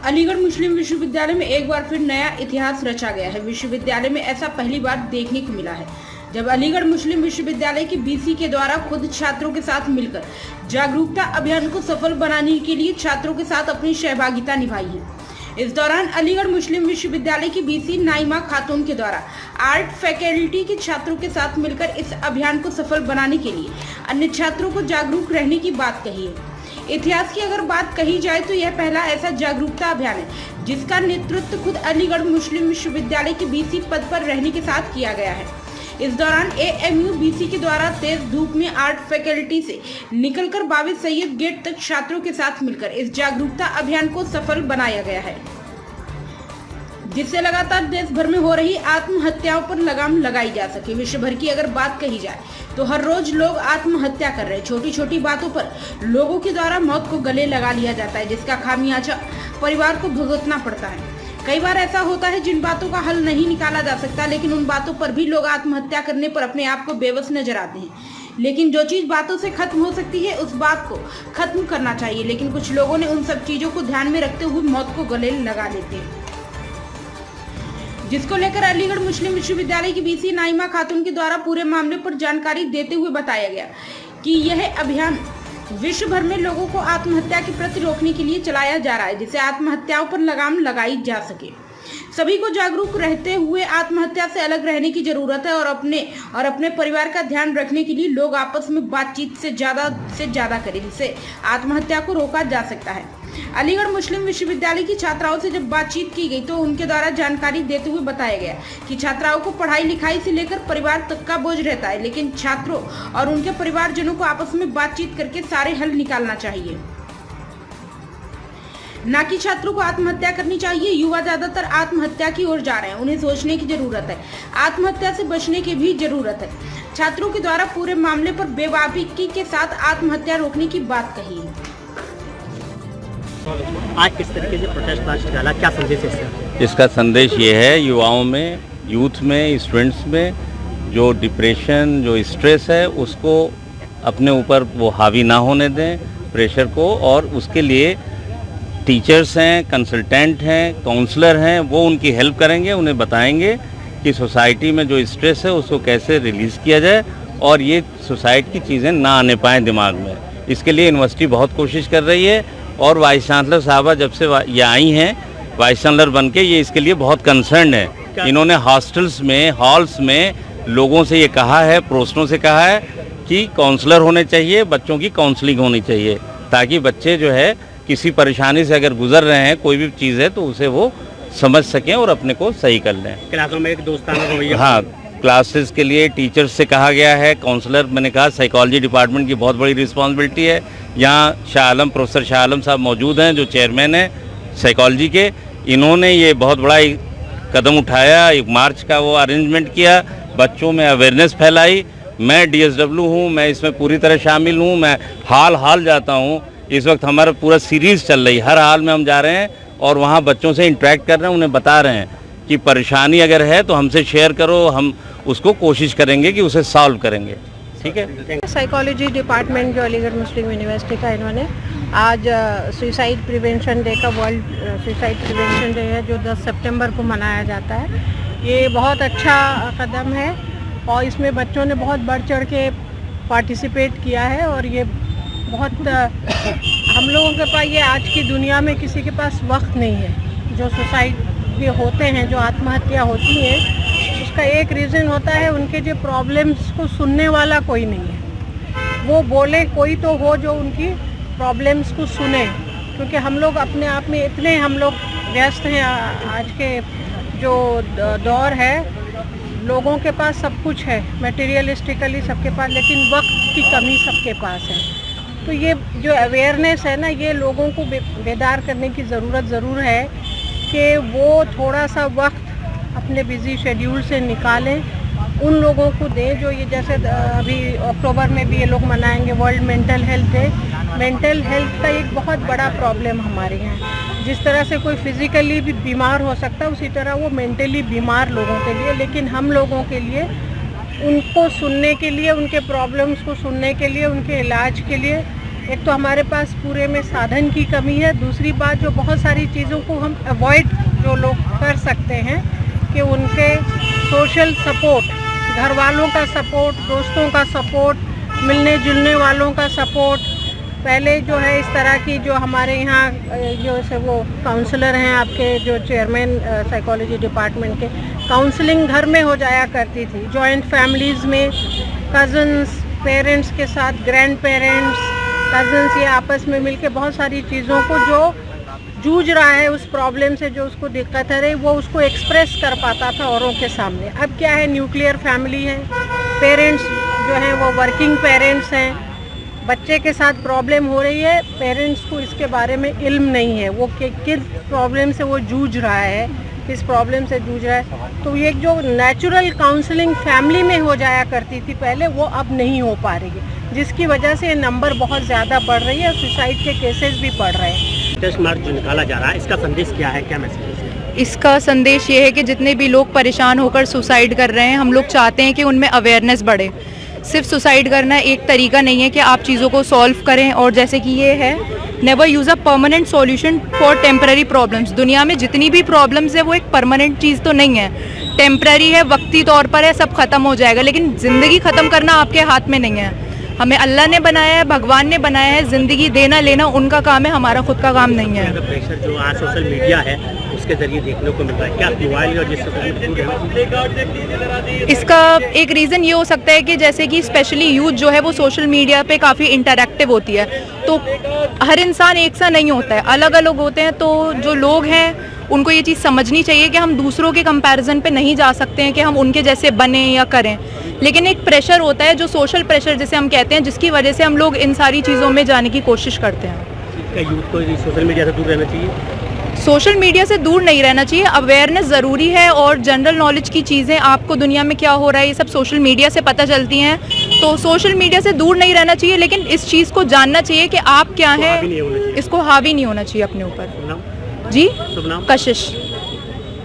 अलीगढ़ मुस्लिम विश्वविद्यालय में एक बार फिर नया इतिहास रचा गया है। विश्वविद्यालय में ऐसा पहली बार देखने को मिला है जब अलीगढ़ मुस्लिम विश्वविद्यालय की बीसी के द्वारा खुद छात्रों के साथ मिलकर जागरूकता अभियान को सफल बनाने के लिए छात्रों के साथ अपनी सहभागिता निभाई है। इस दौरान अलीगढ़ मुस्लिम विश्वविद्यालय की बीसी नाइमा खातून के द्वारा आर्ट फैकल्टी के छात्रों के साथ मिलकर इस अभियान को सफल बनाने के लिए अन्य छात्रों को जागरूक रहने की बात कही है। इतिहास की अगर बात कही जाए तो यह पहला ऐसा जागरूकता अभियान है जिसका नेतृत्व खुद अलीगढ़ मुस्लिम विश्वविद्यालय के बीसी पद पर रहने के साथ किया गया है। इस दौरान एएमयू बीसी के द्वारा तेज धूप में आर्ट फैकल्टी से निकलकर बाबे सैयद गेट तक छात्रों के साथ मिलकर इस जागरूकता अभियान को सफल बनाया गया है, जिससे लगातार देश भर में हो रही आत्महत्याओं पर लगाम लगाई जा सके। विश्व भर की अगर बात कही जाए तो हर रोज लोग आत्महत्या कर रहे हैं। छोटी छोटी बातों पर लोगों के द्वारा मौत को गले लगा लिया जाता है, जिसका खामियाजा परिवार को भुगतना पड़ता है। कई बार ऐसा होता है जिन बातों का हल नहीं निकाला जा सकता, लेकिन उन बातों पर भी लोग आत्महत्या करने पर अपने आप को बेबस नजर आते हैं। लेकिन जो चीज बातों से खत्म हो सकती है उस बात को खत्म करना चाहिए, लेकिन कुछ लोगों ने उन सब चीजों को ध्यान में रखते हुए मौत को गले लगा देते हैं, जिसको लेकर अलीगढ़ मुस्लिम विश्वविद्यालय की बीसी नाइमा खातून के द्वारा पूरे मामले पर जानकारी देते हुए बताया गया कि यह अभियान विश्व भर में लोगों को आत्महत्या के प्रति रोकने के लिए चलाया जा रहा है, जिससे आत्महत्याओं पर लगाम लगाई जा सके। सभी को जागरूक रहते हुए आत्महत्या से अलग रहने की जरूरत है और अपने परिवार का ध्यान रखने के लिए लोग आपस में बातचीत से ज्यादा करें, जिससे आत्महत्या को रोका जा सकता है। अलीगढ़ मुस्लिम विश्वविद्यालय की छात्राओं से जब बातचीत की गई तो उनके द्वारा जानकारी देते हुए बताया गया कि छात्राओं को पढ़ाई लिखाई से लेकर परिवार तक का बोझ रहता है, लेकिन छात्रों और उनके परिवारजनों को आपस में बातचीत करके सारे हल निकालना चाहिए, ना कि छात्रों को आत्महत्या करनी चाहिए। युवा ज्यादातर आत्महत्या की ओर जा रहे हैं, उन्हें सोचने की जरूरत है, आत्महत्या से बचने की भी जरूरत है। छात्रों के द्वारा पूरे मामले पर बेबाकी के साथ आत्महत्या रोकने की बात कही है। आज किस तरीके से प्रोटेस्ट मार्च निकाला, क्या संदेश है इसका? इसका संदेश ये है, युवाओं में, यूथ में, स्टूडेंट्स में जो डिप्रेशन, जो स्ट्रेस है उसको अपने ऊपर वो हावी ना होने दें, प्रेशर को, और उसके लिए टीचर्स हैं, कंसल्टेंट हैं, काउंसलर हैं, वो उनकी हेल्प करेंगे, उन्हें बताएंगे कि सोसाइटी में जो स्ट्रेस है उसको कैसे रिलीज़ किया जाए और ये सोसाइटी की चीज़ें ना आने पाएँ दिमाग में। इसके लिए यूनिवर्सिटी बहुत कोशिश कर रही है और वाइस चांसलर साहबा जब से ये आई हैं वाइस चांसलर बन के, ये इसके लिए बहुत कंसर्न है। इन्होंने हॉस्टल्स में, हॉल्स में लोगों से ये कहा है, प्रोफेसरों से कहा है कि काउंसलर होने चाहिए, बच्चों की काउंसलिंग होनी चाहिए, ताकि बच्चे जो है किसी परेशानी से अगर गुजर रहे हैं, कोई भी चीज़ है तो उसे वो समझ सकें और अपने को सही कर लें। क्लासों में एक दोस्ताना रवैया। हाँ, क्लासेस के लिए टीचर्स से कहा गया है, काउंसलर, मैंने कहा साइकोलॉजी डिपार्टमेंट की बहुत बड़ी रिस्पॉन्सिबिलिटी है। यहाँ प्रोफेसर शाह आलम साहब मौजूद हैं जो चेयरमैन हैं साइकोलॉजी के। इन्होंने ये बहुत बड़ा कदम उठाया, एक मार्च का वो अरेंजमेंट किया, बच्चों में अवेयरनेस फैलाई। मैं DSW हूँ, मैं इसमें पूरी तरह शामिल हूँ, मैं हाल जाता हूँ। इस वक्त हमारा पूरा सीरीज़ चल रही है, हर हाल में हम जा रहे हैं और वहाँ बच्चों से इंटरेक्ट कर रहे हैं, उन्हें बता रहे हैं कि परेशानी अगर है तो हमसे शेयर करो, हम उसको कोशिश करेंगे कि उसे सॉल्व करेंगे। ठीक है। साइकोलॉजी डिपार्टमेंट जो अलीगढ़ मुस्लिम यूनिवर्सिटी का, इन्होंने आज सुसाइड प्रिवेंशन डे का, वर्ल्ड सुसाइड प्रिवेंशन डे है जो 10 सितंबर को मनाया जाता है। ये बहुत अच्छा कदम है और इसमें बच्चों ने बहुत बढ़ चढ़ के पार्टिसिपेट किया है और ये बहुत हम लोगों के पास, ये आज की दुनिया में किसी के पास वक्त नहीं है। जो सुसाइड ये होते हैं, जो आत्महत्या होती है, उसका एक रीज़न होता है उनके जो प्रॉब्लम्स को सुनने वाला कोई नहीं है। वो बोले कोई तो हो जो उनकी प्रॉब्लम्स को सुने, क्योंकि हम लोग अपने आप में इतने हम लोग व्यस्त हैं। आज के जो दौर है, लोगों के पास सब कुछ है, मटेरियलिस्टिकली सबके पास, लेकिन वक्त की कमी सबके पास है। तो ये जो अवेयरनेस है ना, ये लोगों को बेदार करने की ज़रूरत ज़रूर है कि वो थोड़ा सा वक्त अपने बिज़ी शेड्यूल से निकालें, उन लोगों को दें जो ये, जैसे अभी अक्टूबर में भी ये लोग मनाएंगे world mental health day. Mental health का एक बहुत बड़ा प्रॉब्लम हमारे यहाँ, जिस तरह से कोई फिज़िकली भी बीमार हो सकता है उसी तरह वो मेंटली बीमार लोगों के लिए, लेकिन हम लोगों के लिए उनको सुनने के लिए, उनके प्रॉब्लम्स को सुनने के लिए, उनके इलाज के लिए एक तो हमारे पास पूरे में साधन की कमी है, दूसरी बात जो बहुत सारी चीज़ों को हम अवॉइड जो लोग कर सकते हैं कि उनके सोशल सपोर्ट, घर वालों का सपोर्ट, दोस्तों का सपोर्ट, मिलने जुलने वालों का सपोर्ट। पहले जो है इस तरह की जो हमारे यहाँ जो से वो काउंसलर हैं आपके जो चेयरमैन साइकोलॉजी डिपार्टमेंट के, काउंसलिंग घर में हो जाया करती थी, जॉइंट फैमिलीज़ में कज़न्स पेरेंट्स के साथ, ग्रैंड पेरेंट्स कज़न्स, ये आपस में मिलके बहुत सारी चीज़ों को जो जूझ रहा है उस प्रॉब्लम से, जो उसको दिक्कत है रही, वो उसको एक्सप्रेस कर पाता था औरों के सामने। अब क्या है, न्यूक्लियर फैमिली है, पेरेंट्स जो हैं वो वर्किंग पेरेंट्स हैं, बच्चे के साथ प्रॉब्लम हो रही है, पेरेंट्स को इसके बारे में इल्म नहीं है, वो किस प्रॉब्लम से वो जूझ रहा है, किस प्रॉब्लम से जूझ रहा है। तो ये जो नेचुरल काउंसलिंग फैमिली में हो जाया करती थी पहले, वो अब नहीं हो पा रही है, जिसकी वजह से ये नंबर बहुत ज़्यादा बढ़ रही है और सुसाइड के केसेस भी बढ़ रहे हैं। प्रोटेस्ट मार्च जो निकाला जा रहा है, इसका संदेश क्या है, क्या मैसेज है? इसका संदेश ये है कि जितने भी लोग परेशान होकर सुसाइड कर रहे हैं, हम लोग चाहते हैं कि उनमें अवेयरनेस बढ़े। सिर्फ सुसाइड करना एक तरीका नहीं है कि आप चीज़ों को सॉल्व करें, और जैसे कि ये है, never use a permanent solution for temporary problems. दुनिया में जितनी भी प्रॉब्लम्स है वो एक परमानेंट चीज़ तो नहीं है, टेम्पररी है, वक्ती तौर पर है, सब ख़त्म हो जाएगा, लेकिन ज़िंदगी ख़त्म करना आपके हाथ में नहीं है। हमें अल्लाह ने बनाया है, भगवान ने बनाया है, ज़िंदगी देना लेना उनका काम है, हमारा खुद का काम नहीं है। प्रेशर जो आज सोशल मीडिया है उसके जरिए देखने को मिल रहा है, क्या मोबाइल और इसका एक रीज़न ये हो सकता है कि जैसे कि स्पेशली यूथ जो है वो सोशल मीडिया पे काफ़ी इंटरैक्टिव होती है, तो हर इंसान एक सा नहीं होता है, अलग अलग होते हैं। तो जो लोग हैं उनको ये चीज़ समझनी चाहिए कि हम दूसरों के कंपैरिजन पे नहीं जा सकते हैं कि हम उनके जैसे बने या करें, लेकिन एक प्रेशर होता है जो सोशल प्रेशर जिसे हम कहते हैं, जिसकी वजह से हम लोग इन सारी चीज़ों में जाने की कोशिश करते हैं। क्या यूथ को सोशल मीडिया से दूर रहना चाहिए? सोशल मीडिया से दूर नहीं रहना चाहिए, अवेयरनेस ज़रूरी है, और जनरल नॉलेज की चीज़ें आपको दुनिया में क्या हो रहा है ये सब सोशल मीडिया से पता चलती हैं, तो सोशल मीडिया से दूर नहीं रहना चाहिए, लेकिन इस चीज़ को जानना चाहिए कि आप क्या हैं, इसको हावी नहीं होना चाहिए अपने ऊपर। जी, शुभ नाम? कशिश।